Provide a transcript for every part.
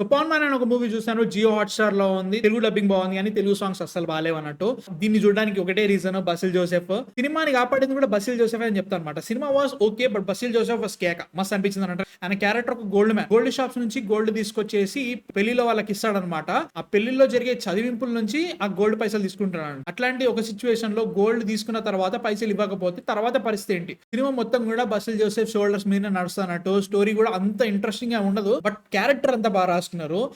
So 'Pawan man' అని ఒక movie చూసాను. జియో హాట్‌స్టార్‌లో ఉంది. తెలుగు డబ్బింగ్ బాగుంది గానీ తెలుగు సాంగ్స్ అస్సలు బాలేవన్నట్టు. దీన్ని చూడడానికి ఒకటే రీజన్ బసిల్ జోసెఫ్. సినిమాని కాపాడింది కూడా బసిల్ జోసెఫే అని చెప్తానన్నమాట. Cinema was okay. But Basil Joseph was కేక. మస్త్ అనిపించిందన్నమాట. ఆయన క్యారెక్టర్ ఒక గోల్డ్ మ్యాన్. గోల్డ్ షాప్స్ నుంచి గోల్డ్ తీసుకొచ్చేసి పెళ్లిలో వాళ్ళకి ఇస్తాడన్నమాట. ఆ పెళ్లిలో జరిగే చదివింపుల నుంచి ఆ గోల్డ్ పైసలు తీసుకుంటున్నాడు. అట్లాంటి ఒక సిచ్యువేషన్ లో గోల్డ్ తీసుకున్న తర్వాత పైసలు ఇవ్వకపోతే తర్వాత పరిస్థితి ఏంటి? సినిమా మొత్తం కూడా బసిల్ జోసెఫ్ షోల్డర్స్ మీద నడుస్తున్నట్టు. స్టోరీ కూడా అంత ఇంట్రెస్టింగ్ గా ఉండదు. బట్ క్యారెక్టర్ అంతా బాగా రాసుకున్నారు.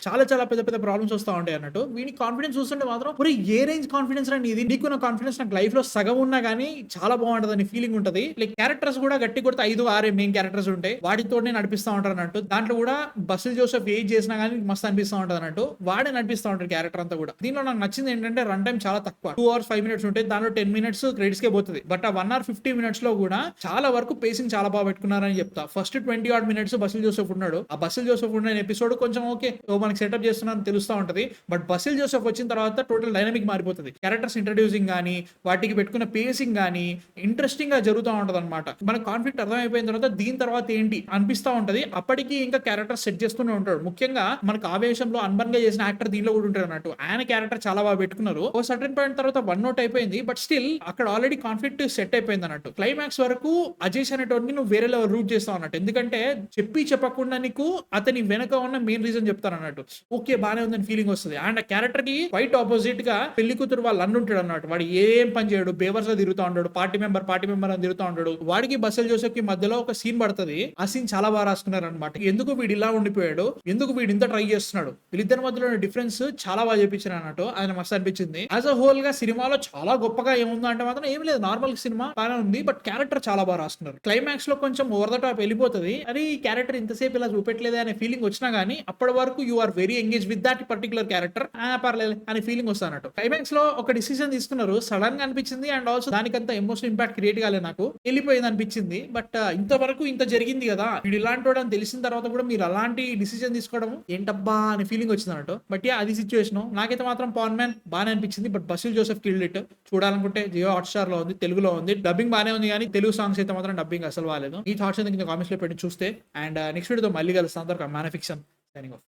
చాలా చాలా పెద్ద పెద్ద ప్రాబ్లమ్స్ వస్తా ఉంటాయి అన్నట్టు. వీని కాన్ఫిడెన్స్ చూస్తుంటే మాత్రం ఏ రేంజ్ కాన్ఫిడెన్స్ రా నీది? నీకున్న కాన్ఫిడెన్స్ నాకు లైఫ్ లో సగం ఉన్నా గానీ చాలా బాగుంటది అని ఫీలింగ్ ఉంటది. లైక్ క్యారెక్టర్స్ కూడా గట్టి కొడితే 5-6 మెయిన్ క్యారెక్టర్స్ ఉంటాయి. వాటితోనే నడిపిస్తా ఉంటారు అన్నట్టు. దాంట్లో కూడా బసిల్ జోసెఫ్ ఏజ్ చేసినా గానీ మస్తు అనిపిస్తా ఉంటది అన్నట్టు. వాడే నడిపిస్తా ఉంటాడు క్యారెక్టర్ అంతా కూడా. దీనిలో నాకు నచ్చింది ఏంటంటే రన్ టైం చాలా తక్కువ. 2 hours 5 minutes ఉంటాయి. దానిలో 10 minutes క్రెడిట్స్ కే పోతుంది. బట్ ఆ 1 hour 50 minutes లో కూడా చాలా వరకు పేసింగ్ చాలా బాగా పెట్టుకున్నారని చెప్తా. First 20 odd minutes Basil Joseph ఉన్నాడు. ఆ బసిల్ జోసెఫ్ ఉన్న ఎపిసోడ్ కొంచెం ఓకే మనకి సెటప్ చేస్తున్నారని తెలుస్తా ఉంటది. బట్ బసిల్ జోసెఫ్ వచ్చిన తర్వాత టోటల్ డైనమిక్ మారిపోతుంది. క్యారెక్టర్స్ ఇంట్రడ్యూసింగ్ గానీ వాటికి పెట్టుకున్న పేసింగ్ గానీ ఇంట్రెస్టింగ్ గా జరుగుతూ ఉంటది అనమాట. మనకు కాన్ఫ్లిక్ట్ అర్థమైపోయిన తర్వాత దీని తర్వాత ఏంటి అనిపిస్తా ఉంటది. అప్పటికి ఇంకా క్యారెక్టర్ సెట్ చేస్తూనే ఉంటాడు. ముఖ్యంగా మనకు ఆవేశంలో అన్బన్ గా చేసిన యాక్టర్ దీనిలో కూడా ఉంటాడు అన్నట్టు. ఆయన క్యారెక్టర్ చాలా బాగా పెట్టుకున్నారు. ఒక సర్టన్ పాయింట్ తర్వాత వన్ నోట్ అయిపోయింది. బట్ స్టిల్ అక్కడ ఆల్రెడీ కాన్ఫ్లిక్ట్ సెట్ అయిపోయింది అన్నట్టు. క్లైమాక్స్ వరకు అజయ్ అనేటోడిని నువ్వు వేరే లెవెల్ రూట్ చేస్తావు అన్నట్టు. ఎందుకంటే చెప్పకుండా నీకు అతని వెనక ఉన్న మెయిన్ రీజన్ చెప్తాను అన్నట్టు. ఓకే బానే ఉందని ఫీలింగ్ వస్తుంది. అండ్ ఆ క్యారెక్టర్ కి క్వైట్ ఆపోజిట్ గా పెళ్లి కూతురు వాళ్ళు అన్ను ఉంటాడు అన్నట్టు. వాడు ఏం పని చేయడు. బేవర్స్ గా తిరుగుతూ ఉంటాడు. పార్టీ మెంబర్ అని తిరుగుతూ ఉంటాడు. వాడికి బసిల్ జోసెఫ్ కి మధ్యలో ఒక సీన్ పడుతుంది. ఆ సీన్ చాలా బాగా రాసుకున్నారు అనమాట. ఎందుకు వీడు ఇలా ఉండిపోయాడు, ఎందుకు వీడు ఇంత ట్రై చేస్తున్నాడు, వీళ్ళిద్దరి మధ్యలో డిఫరెన్స్ చాలా బాగా చూపించారు అన్నట్టు. ఆయన మస్తు అనిపించింది. యాజ్ అ హోల్ గా సినిమాలో చాలా గొప్పగా ఏముందో అంటే మాత్రం ఏం లేదు. నార్మల్ సినిమా బాగా ఉంది. బట్ క్యారెక్టర్ చాలా బాగా రాసుకున్నారు. క్లైమాక్స్ లో కొంచెం ఓవర్ ద టాప్ వెళ్ళిపోతుంది. అది ఈ క్యారెక్టర్ ఇంతసేపు ఇలా చూపెట్టలేదే అనే ఫీలింగ్ వచ్చినా గానీ అప్పటి వరకు you are very engage with that particular character. పర్లేదు అనే ఫీలింగ్ వస్తానట్టు. క్లైమాక్స్ లో ఒక డిసిజన్ తీసుకున్నారు. సడన్ గా అనిపించింది. అండ్ ఆల్సో దానికంత ఎమోషనల్ ఇంపాక్ట్ క్రియేట్ కాలేదు. నాకు వెళ్ళిపోయింది అనిపించింది. బట్ ఇంతవరకు ఇంత జరిగింది కదా, వీడు ఇలాంటి వాడు అని తెలిసిన తర్వాత కూడా మీరు అలాంటి డిసిజన్ తీసుకోవడం ఏంటబ్బా అనే ఫీలింగ్ వచ్చింది అన్నట్టు. బట్ అది సిచ్యువేషన్. నాకైతే మాత్రం పవన్ మ్యాన్ బాగానే అనిపించింది. But Basil Joseph killed it. చూడాలనుకుంటే జియో హాట్‌స్టార్ లో ఉంది, తెలుగులో ఉంది. డబ్బింగ్ బాగానే ఉంది కానీ తెలుగు సాంగ్స్ అయితే మాత్రం డబ్బింగ్ అసలు బాగాలేదు. ఈ థాట్స్ కింద కామెంట్స్ లో పెట్టి చూస్తే. అండ్ నెక్స్ట్ వీడియోతో మళ్ళీ కలుస్తాను. Man fiction signing off.